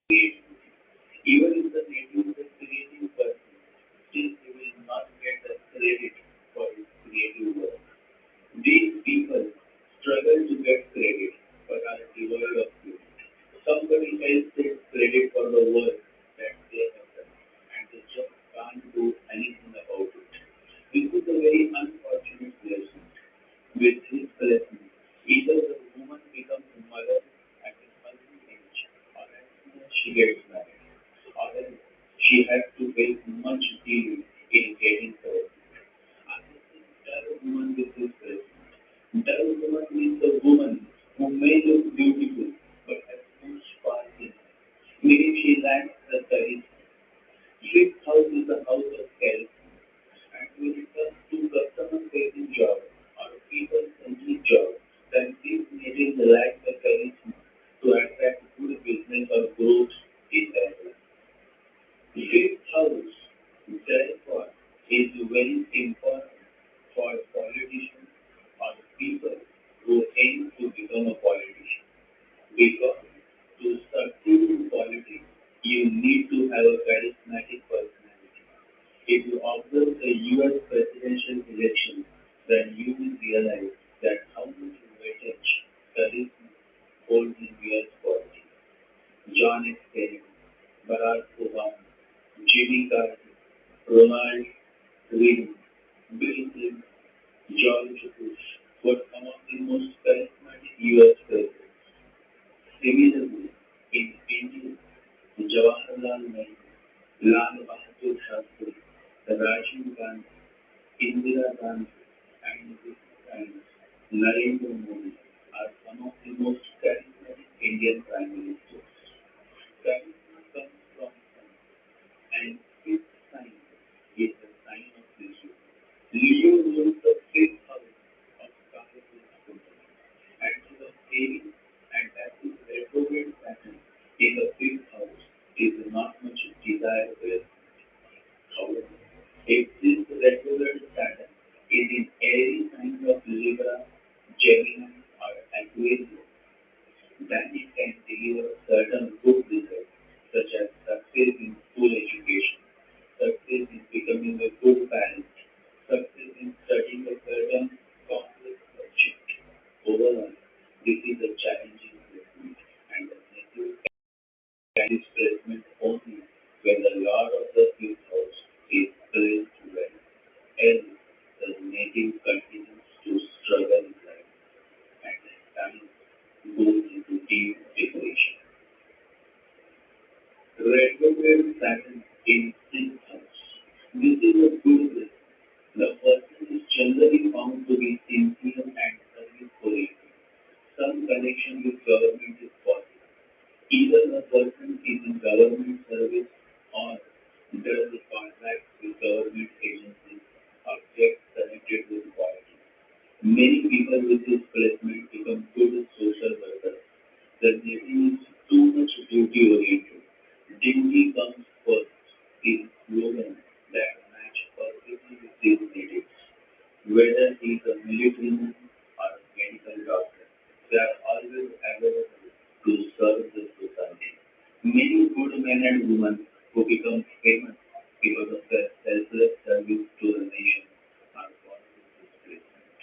creativity. Even if the native is a creative person, still he will not get the credit for his creative work. These people struggle to get credit but are devoid of it. Somebody else takes credit for the work that they have done and they just can't do anything about it. This is a very unfortunate placement. With this placement, either the woman becomes a mother at an early age or as soon as she gets married, or else she has to face much delay in getting pregnant. I think dull woman with this placement. Dull woman means a woman who may look beautiful but has no spark in her. Meaning she lacks the charisma. Fifth house is the house of charisma. And when it comes to customer-facing job or people-centric job, then these natives lack the charisma to attract good business or growth in their life. Fifth house, therefore, is very important for politicians or people who aim to become a politician. Because to succeed in politics, you need to have a charismatic personality. If you observe the US presidential election, then you will realize that how much weightage charisma holds in US politics. John F. Kennedy, Barack Obama, Jimmy Carter, Ronald Reagan, Bill Clinton, George Bush were some of the most charismatic US presidents. Similarly, in India, Jawaharlal Nehru, Lal Bahadur Shastri, Rajiv Gandhi, Indira Gandhi, and his friends Narendra Modi are some of the most charismatic Indian prime ministers. Charisma comes from sun, and its sign is the sign of Leo. Leo rules the fifth house of powerful approval, and he was ailing, and as his retrograde Saturn in the fifth house is not much desirable. However, if this retrograde Saturn is in any sign of Libra, Gemini, or Aquarius, then it can deliver certain good results, such as success in school education, success in becoming a good parent, success in studying a certain complex subject. Overall, this is a challenging placement, and the native can is placement only when the Lord of the fifth house is placed well, else the native continues to struggle in life, and time goes into deep depression. Retrograde Saturn in sixth house. This is a good place. The person is generally found to be sincere and service oriented. Some connection with government is possible. Either the person is in government service or does the contracts with government agencies or gets connected with politics. Many people with this placement become good social workers. The native is too much duty oriented. Duty comes first is slogan that match perfectly with these natives. Whether he is a military man or a medical doctor, they are always available to serve the society. Many good men and women who become famous because of their selfless service to the nation are born with this placement.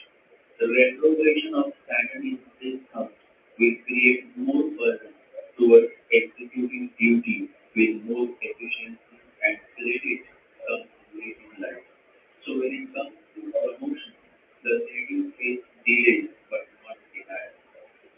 The retrogression of Saturn in this house will create more burden towards executing duty with more efficiency and credit comes late in life. So when it comes to promotion, the native face delays but not denial.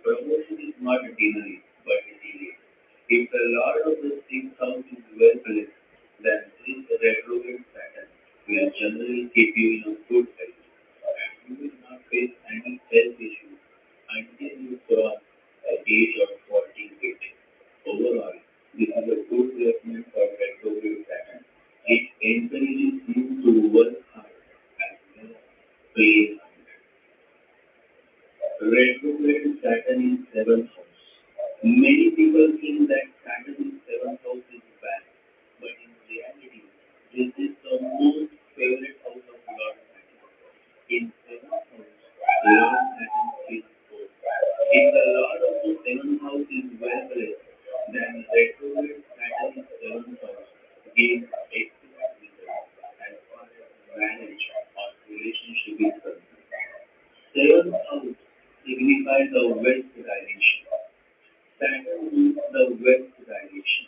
Promotion is not denied but delayed. If the Lord of the sixth house is well placed, then this retrograde Saturn will generally keep you in a good health, and you will not face any health issues until you cross the age of 48. Overall, this is a good placement for retrograde Saturn. It encourages you to work hard as well as play hard. Retrograde Saturn in seventh house. Many people think that Saturn in seventh house is bad, but in reality, this is the most favorite house of Lord Saturn. In seventh house, Lord Saturn is good. If the Lord of the seventh house is well placed, then retrograde the west direction.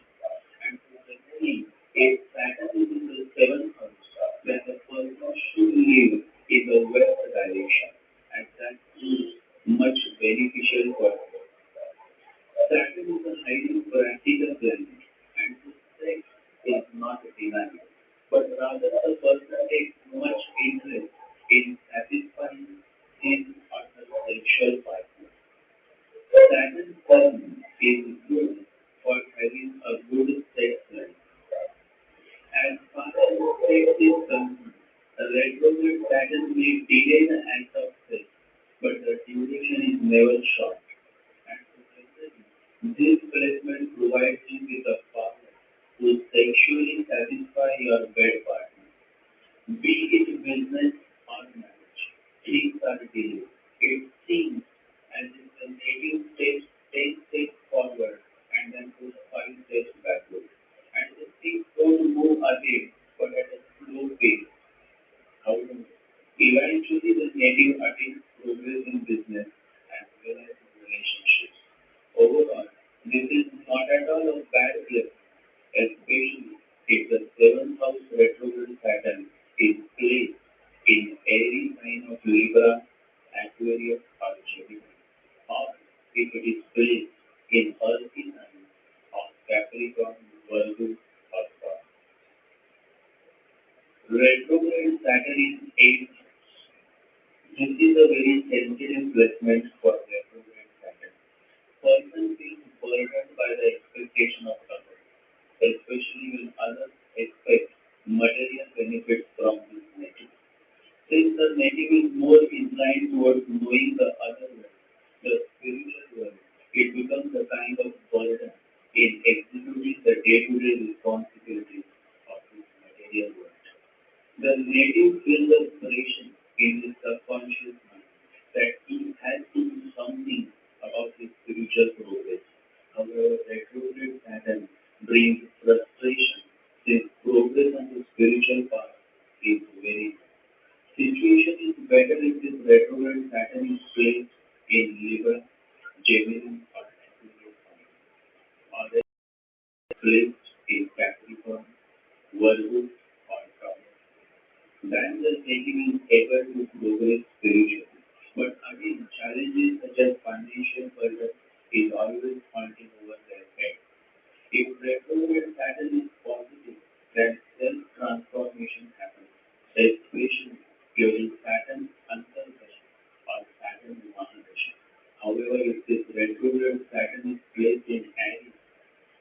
And generally, if Saturn is in the seventh house, then the person should live in the west direction, and that is much beneficial for us. Saturn is a highly practical planet, and the sex is not denied, but rather the person takes much interest in satisfying his or her sexual partner. Saturn's sun is good for having a good sex life. As far as sex is concerned, a retrograde Saturn may delay the act of sex, but the duration is never short. And so this placement provides you with the power to sexually satisfy your bed partner. Be it business or marriage, things are delayed. It seems as if the native takes 10 steps forward and then puts 5 steps backward. And the things don't move ahead, but at a slow pace. However, eventually the native attains progress in business as well as in relationships. Overall, this is not at all a bad place, especially if the seventh house retrograde Saturn is placed in every sign of Libra, Aquarius, or Gemini, or if it is placed in earthy signs of Capricorn, Virgo, or Taurus. Retrograde Saturn is 8th. This is a very sensitive placement for retrograde Saturn. Person feels burdened by the expectation of others, especially when others expect material benefits from this native. Since the native is more inclined towards knowing the other world, the spiritual world, it becomes a kind of burden in executing the day-to-day responsibilities of this material world. The native feels the pressure in his subconscious mind that he has to do something about his spiritual progress. However, retrograde Saturn brings frustration since progress on the spiritual path is very low. Situation is better if this retrograde Saturn is placed in Libra, Gemini, or Aquarius sign, or is placed in Capricorn, Virgo, or Taurus. Then the thinking is able to progress spiritually. But again, challenges such as financial burden is always haunting over their head. If retrograde Saturn is positive, then self-transformation happens, especially during Saturn Antardasha or Saturn Mahadasha. However, if this retrograde Saturn is placed in Aries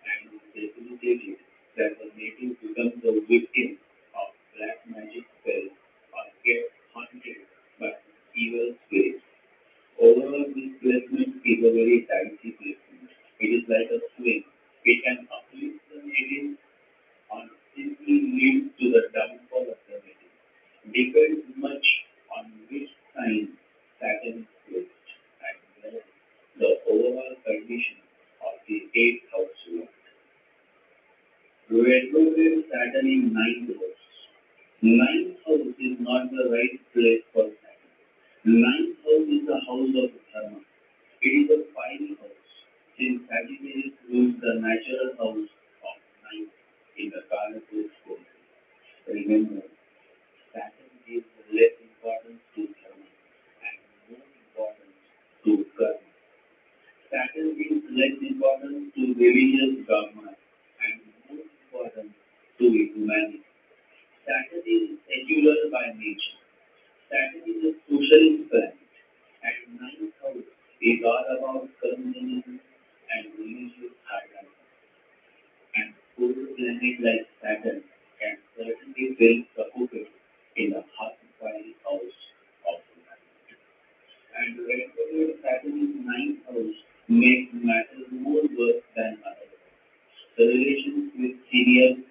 and is debilitated, then the native becomes a victim of black magic spells or gets haunted by evil spirits. Overall, this placement is a very dicey placement. It is like a swing. It can uplift the native or simply lead to the downfall of the native. Depends much on which sign Saturn is placed and where the overall condition of the eighth house was. Retrograde Saturn in ninth house. Ninth house is not the right place for Saturn. Ninth house is the house of Dharma. It is a fiery house, since Sagittarius rules the natural house of ninth in the Kala horoscope. Remember, Saturn gives less importance to Dharma and more importance to Karma. Saturn gives less importance to religious dogma and more importance to humanity. Saturn is secular by nature. Saturn is a socialist planet, and ninth house is all about communalism and religious hierarchy. And poor planet like Saturn can certainly feel suffocated in the hot fiery house of humanity. And retrograde Saturn in ninth house makes matters more worse than otherwise. The relations with seniors